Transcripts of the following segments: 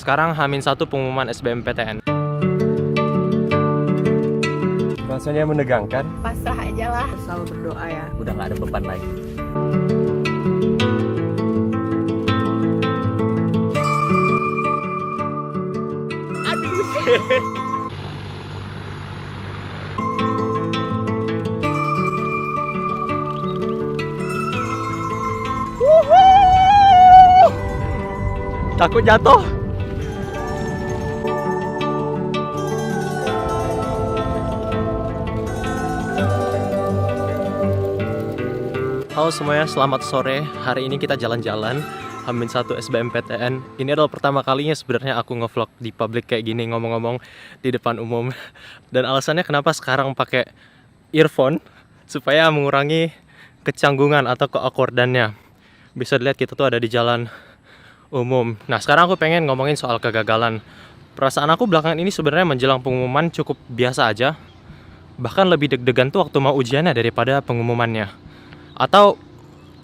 Sekarang H-1 pengumuman SBMPTN. Rasanya menegangkan. Pasrah aja lah. Selalu berdoa ya. Udah nggak ada beban lagi. Takut jatuh. Halo semuanya, selamat sore. Hari ini kita jalan-jalan H-1 SBMPTN. Ini adalah pertama kalinya sebenarnya aku ngevlog di publik kayak gini, ngomong-ngomong di depan umum. Dan alasannya kenapa sekarang pakai earphone, supaya mengurangi kecanggungan atau keawkwardannya. Bisa dilihat kita tuh ada di jalan umum. Nah sekarang aku pengen ngomongin soal kegagalan. Perasaan aku belakangan ini sebenarnya menjelang pengumuman cukup biasa aja. Bahkan lebih deg-degan tuh waktu mau ujiannya daripada pengumumannya. Atau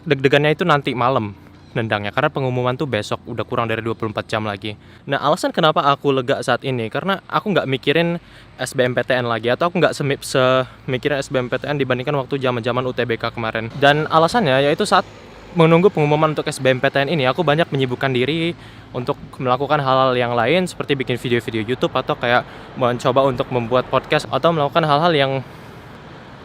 deg-degannya itu nanti malam nendangnya, karena pengumuman tuh besok, udah kurang dari 24 jam lagi. Nah alasan kenapa aku lega saat ini, karena aku nggak mikirin SBMPTN lagi, atau aku nggak mikirin SBMPTN dibandingkan waktu zaman-zaman UTBK kemarin. Dan alasannya yaitu saat menunggu pengumuman untuk SBMPTN ini, aku banyak menyibukkan diri untuk melakukan hal-hal yang lain, seperti bikin video-video YouTube, atau kayak mencoba untuk membuat podcast, atau melakukan hal-hal yang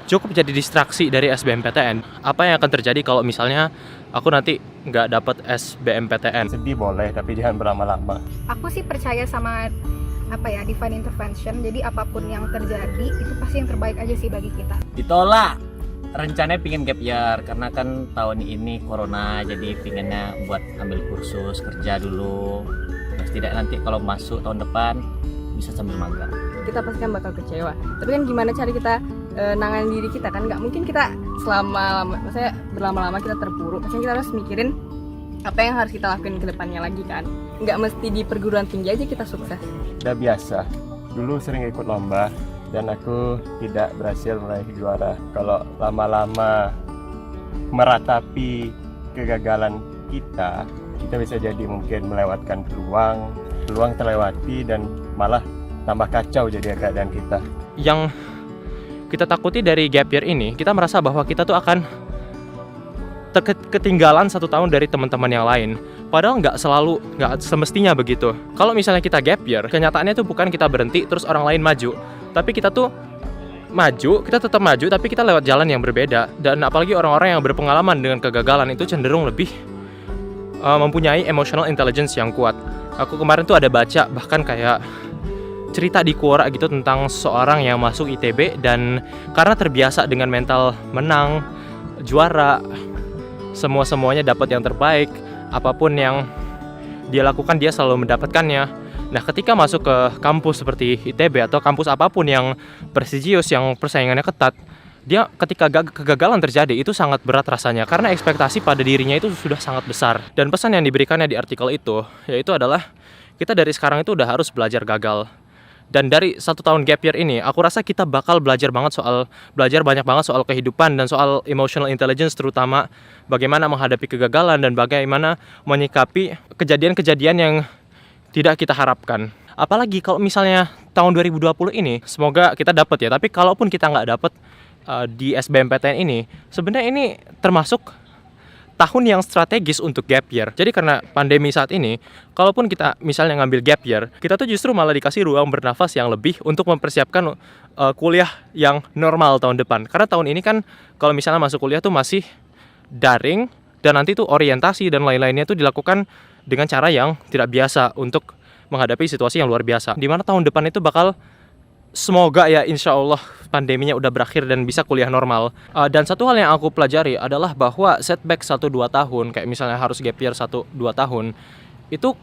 cukup jadi distraksi dari SBMPTN. Apa yang akan terjadi kalau misalnya aku nanti nggak dapat SBMPTN? Sedih boleh, tapi jangan berlama-lama. Aku sih percaya sama divine intervention. Jadi apapun yang terjadi itu pasti yang terbaik aja sih bagi kita. Ditolak. Rencananya pingin gap year karena kan tahun ini corona, jadi pinginnya buat ambil kursus kerja dulu. Terus tidak nanti kalau masuk tahun depan bisa sambil magang. Kita pasti kan bakal kecewa. Tapi kan gimana cara kita nanganin diri kita, kan nggak mungkin kita maksudnya berlama-lama kita terpuruk. Maksudnya kita harus mikirin apa yang harus kita lakuin ke depannya lagi kan. Nggak mesti di perguruan tinggi aja kita sukses. Udah biasa. Dulu sering ikut lomba dan aku tidak berhasil meraih juara. Kalau lama-lama meratapi kegagalan kita bisa jadi mungkin melewatkan peluang terlewati dan malah tambah kacau jadi keadaan kita. Yang kita takuti dari gap year ini, kita merasa bahwa kita tuh akan ketinggalan 1 tahun dari teman-teman yang lain. Padahal nggak semestinya begitu. Kalau misalnya kita gap year, kenyataannya tuh bukan kita berhenti terus orang lain maju, tapi kita tuh kita tetap maju, tapi kita lewat jalan yang berbeda. Dan apalagi orang-orang yang berpengalaman dengan kegagalan itu cenderung lebih mempunyai emotional intelligence yang kuat. Aku kemarin tuh ada baca bahkan kayak cerita di Quora gitu tentang seorang yang masuk ITB dan karena terbiasa dengan mental menang, juara, semuanya dapat yang terbaik, apapun yang dia lakukan dia selalu mendapatkannya. Nah, ketika masuk ke kampus seperti ITB atau kampus apapun yang prestisius, yang persaingannya ketat, dia ketika kegagalan terjadi itu sangat berat rasanya karena ekspektasi pada dirinya itu sudah sangat besar. Dan pesan yang diberikannya di artikel itu yaitu adalah kita dari sekarang itu udah harus belajar gagal. Dan dari 1 tahun gap year ini, aku rasa kita bakal belajar banyak banget soal kehidupan dan soal emotional intelligence, terutama bagaimana menghadapi kegagalan dan bagaimana menyikapi kejadian-kejadian yang tidak kita harapkan. Apalagi kalau misalnya tahun 2020 ini, semoga kita dapat ya. Tapi kalaupun kita nggak dapat di SBMPTN ini, sebenarnya ini termasuk tahun yang strategis untuk gap year. Jadi karena pandemi saat ini, kalaupun kita misalnya ngambil gap year, kita tuh justru malah dikasih ruang bernafas yang lebih untuk mempersiapkan kuliah yang normal tahun depan. Karena tahun ini kan kalau misalnya masuk kuliah tuh masih daring, dan nanti tuh orientasi dan lain-lainnya tuh dilakukan dengan cara yang tidak biasa untuk menghadapi situasi yang luar biasa. Dimana tahun depan itu bakal, semoga ya insya Allah pandeminya udah berakhir dan bisa kuliah normal. Dan satu hal yang aku pelajari adalah bahwa setback 1-2 tahun, kayak misalnya harus gap year 1-2 tahun, itu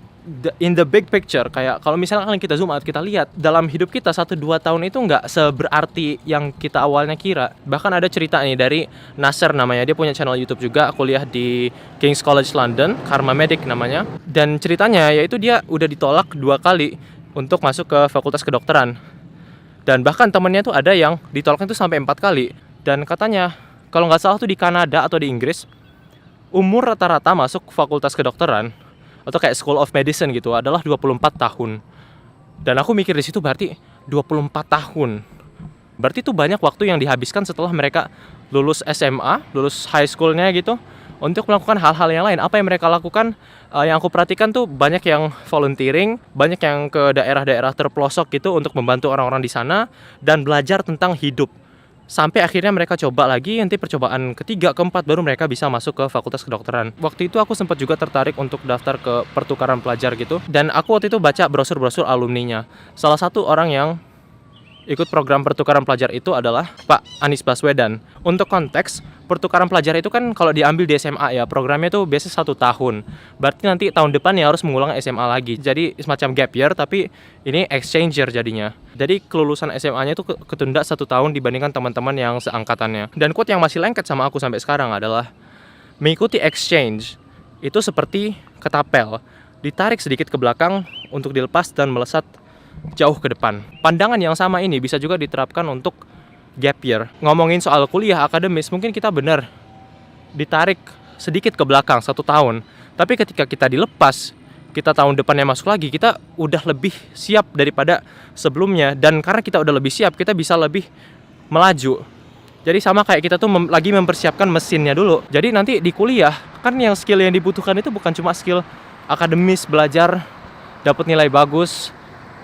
in the big picture, kayak kalau misalnya kita zoom out, kita lihat dalam hidup kita 1-2 tahun itu nggak seberarti yang kita awalnya kira. Bahkan ada cerita nih dari Nasser namanya, dia punya channel YouTube juga, kuliah di King's College London, Karma Medic namanya. Dan ceritanya yaitu dia udah ditolak 2 kali untuk masuk ke fakultas kedokteran. Dan bahkan temennya tuh ada yang ditolaknya tuh sampai 4 kali. Dan katanya, kalau nggak salah tuh di Kanada atau di Inggris, umur rata-rata masuk fakultas kedokteran atau kayak School of Medicine gitu adalah 24 tahun. Dan aku mikir di situ berarti 24 tahun. Berarti itu banyak waktu yang dihabiskan setelah mereka lulus SMA, lulus high school-nya gitu, untuk melakukan hal-hal yang lain. Apa yang mereka lakukan? Yang aku perhatikan tuh banyak yang volunteering, banyak yang ke daerah-daerah terpelosok gitu untuk membantu orang-orang di sana dan belajar tentang hidup. Sampai akhirnya mereka coba lagi, nanti percobaan ketiga, keempat baru mereka bisa masuk ke fakultas kedokteran. Waktu itu aku sempat juga tertarik untuk daftar ke pertukaran pelajar gitu. Dan aku waktu itu baca brosur-brosur alumninya. Salah satu orang yang ikut program pertukaran pelajar itu adalah Pak Anies Baswedan. Untuk konteks, pertukaran pelajar itu kan kalau diambil di SMA ya, programnya itu biasanya 1 tahun. Berarti nanti tahun depan ya harus mengulang SMA lagi. Jadi semacam gap year, tapi ini exchange year jadinya. Jadi kelulusan SMA-nya itu ketunda 1 tahun dibandingkan teman-teman yang seangkatannya. Dan quote yang masih lengket sama aku sampai sekarang adalah, mengikuti exchange itu seperti ketapel, ditarik sedikit ke belakang untuk dilepas dan melesat jauh ke depan. Pandangan yang sama ini bisa juga diterapkan untuk gap year. Ngomongin soal kuliah akademis, mungkin kita benar ditarik sedikit ke belakang 1 tahun. Tapi ketika kita dilepas, kita tahun depannya masuk lagi, kita udah lebih siap daripada sebelumnya. Dan karena kita udah lebih siap, kita bisa lebih melaju. Jadi sama kayak kita tuh lagi mempersiapkan mesinnya dulu. Jadi nanti di kuliah, kan yang skill yang dibutuhkan itu bukan cuma skill akademis, belajar, dapat nilai bagus,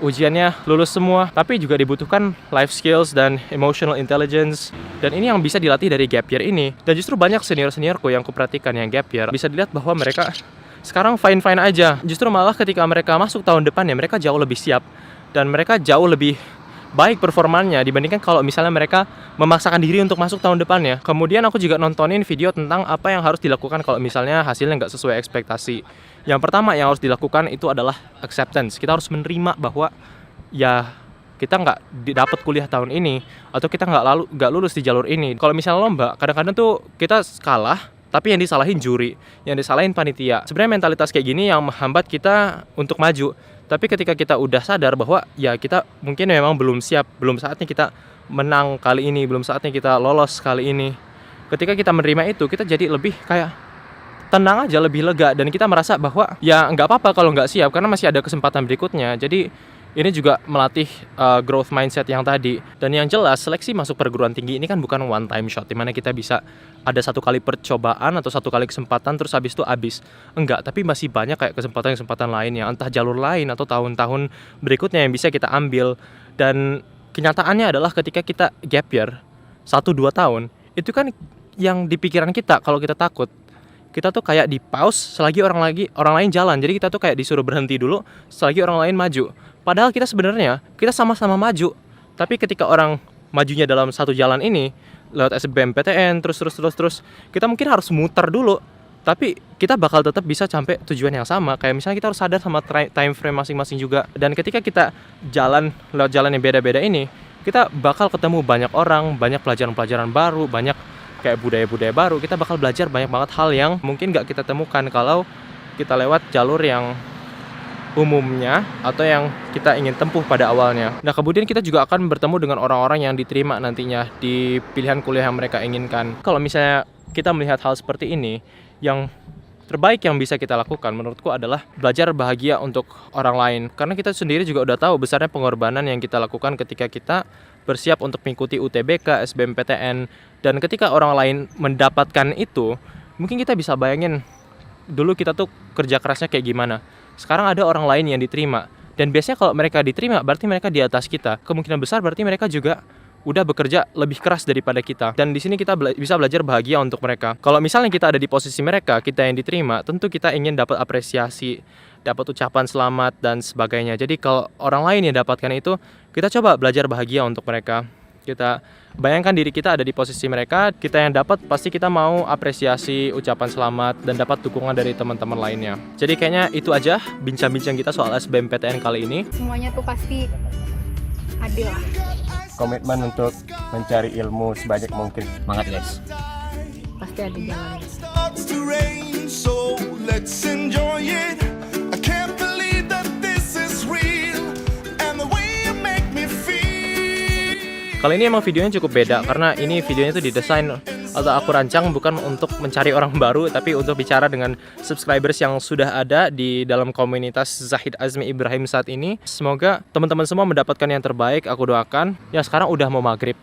ujiannya lulus semua, tapi juga dibutuhkan life skills dan emotional intelligence. Dan ini yang bisa dilatih dari gap year ini. Dan justru banyak senior-seniorku yang kuperhatikan yang gap year, bisa dilihat bahwa mereka sekarang fine-fine aja. Justru malah ketika mereka masuk tahun depannya, mereka jauh lebih siap dan mereka jauh lebih baik performanya dibandingkan kalau misalnya mereka memaksakan diri untuk masuk tahun depannya. Kemudian aku juga nontonin video tentang apa yang harus dilakukan kalau misalnya hasilnya nggak sesuai ekspektasi. Yang pertama yang harus dilakukan itu adalah acceptance. Kita harus menerima bahwa ya kita nggak dapat kuliah tahun ini, atau kita nggak lulus di jalur ini. Kalau misalnya lomba, kadang-kadang tuh kita kalah, tapi yang disalahin juri, yang disalahin panitia. Sebenarnya mentalitas kayak gini yang menghambat kita untuk maju. Tapi ketika kita udah sadar bahwa ya kita mungkin memang belum siap, belum saatnya kita menang kali ini, belum saatnya kita lolos kali ini. Ketika kita menerima itu, kita jadi lebih kayak tenang aja, lebih lega, dan kita merasa bahwa ya nggak apa-apa kalau nggak siap karena masih ada kesempatan berikutnya. Jadi ini juga melatih growth mindset yang tadi. Dan yang jelas, seleksi masuk perguruan tinggi ini kan bukan one time shot, dimana kita bisa ada 1 kali percobaan atau 1 kali kesempatan terus habis itu habis. Enggak, tapi masih banyak kayak kesempatan-kesempatan lain yang entah jalur lain atau tahun-tahun berikutnya yang bisa kita ambil. Dan kenyataannya adalah ketika kita gap year 1-2 tahun, itu kan yang di pikiran kita kalau kita takut, kita tuh kayak di pause selagi orang lain jalan. Jadi kita tuh kayak disuruh berhenti dulu selagi orang lain maju. Padahal kita sebenarnya kita sama-sama maju. Tapi ketika orang majunya dalam satu jalan ini lewat SBMPTN terus kita mungkin harus muter dulu. Tapi kita bakal tetap bisa sampai tujuan yang sama. Kayak misalnya kita harus sadar sama time frame masing-masing juga. Dan ketika kita jalan lewat jalan yang beda-beda ini, kita bakal ketemu banyak orang, banyak pelajaran-pelajaran baru, banyak kayak budaya-budaya baru. Kita bakal belajar banyak banget hal yang mungkin gak kita temukan kalau kita lewat jalur yang umumnya atau yang kita ingin tempuh pada awalnya. Nah, kemudian kita juga akan bertemu dengan orang-orang yang diterima nantinya di pilihan kuliah yang mereka inginkan. Kalau misalnya kita melihat hal seperti ini, yang terbaik yang bisa kita lakukan menurutku adalah belajar bahagia untuk orang lain. Karena kita sendiri juga udah tahu besarnya pengorbanan yang kita lakukan ketika kita bersiap untuk mengikuti UTBK, SBMPTN. Dan ketika orang lain mendapatkan itu, mungkin kita bisa bayangin dulu kita tuh kerja kerasnya kayak gimana. Sekarang ada orang lain yang diterima. Dan biasanya kalau mereka diterima, berarti mereka di atas kita. Kemungkinan besar berarti mereka juga udah bekerja lebih keras daripada kita. Dan di sini kita bisa belajar bahagia untuk mereka. Kalau misalnya kita ada di posisi mereka, kita yang diterima, tentu kita ingin dapat apresiasi, dapat ucapan selamat dan sebagainya. Jadi kalau orang lain yang dapatkan itu, kita coba belajar bahagia untuk mereka. Kita bayangkan diri kita ada di posisi mereka, kita yang dapat pasti kita mau apresiasi, ucapan selamat, dan dapat dukungan dari teman-teman lainnya. Jadi kayaknya itu aja bincang-bincang kita soal SBMPTN kali ini. Semuanya tuh pasti adil lah. Komitmen untuk mencari ilmu sebanyak mungkin. Semangat guys. Pasti ada jalannya. Starts to rain, so let's enjoy it. I can't believe that this is real, and the way you make me feel. Kali ini emang videonya cukup beda karena ini videonya tuh didesain atau aku rancang bukan untuk mencari orang baru, tapi untuk bicara dengan subscribers yang sudah ada di dalam komunitas Zahid Azmi Ibrahim saat ini. Semoga teman-teman semua mendapatkan yang terbaik, aku doakan. Ya sekarang udah mau maghrib,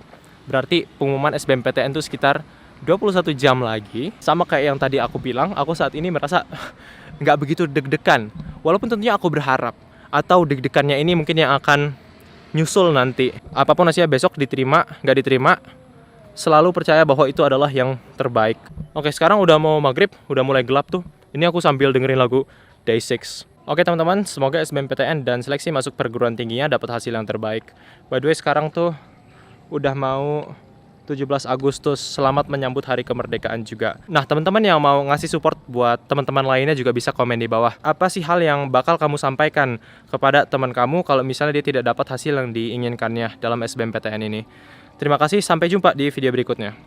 berarti pengumuman SBMPTN itu sekitar 21 jam lagi. Sama kayak yang tadi aku bilang, aku saat ini merasa nggak begitu deg-degan. Walaupun tentunya aku berharap, atau deg-degannya ini mungkin yang akan nyusul nanti. Apapun hasilnya besok, diterima, nggak diterima, selalu percaya bahwa itu adalah yang terbaik. Oke, sekarang udah mau maghrib, udah mulai gelap tuh. Ini aku sambil dengerin lagu Day 6. Oke teman-teman, semoga SBMPTN dan seleksi masuk perguruan tingginya dapat hasil yang terbaik. By the way, sekarang tuh udah mau 17 Agustus, selamat menyambut hari kemerdekaan juga. Nah, teman-teman yang mau ngasih support buat teman-teman lainnya juga bisa komen di bawah. Apa sih hal yang bakal kamu sampaikan kepada teman kamu kalau misalnya dia tidak dapat hasil yang diinginkannya dalam SBMPTN ini? Terima kasih, sampai jumpa di video berikutnya.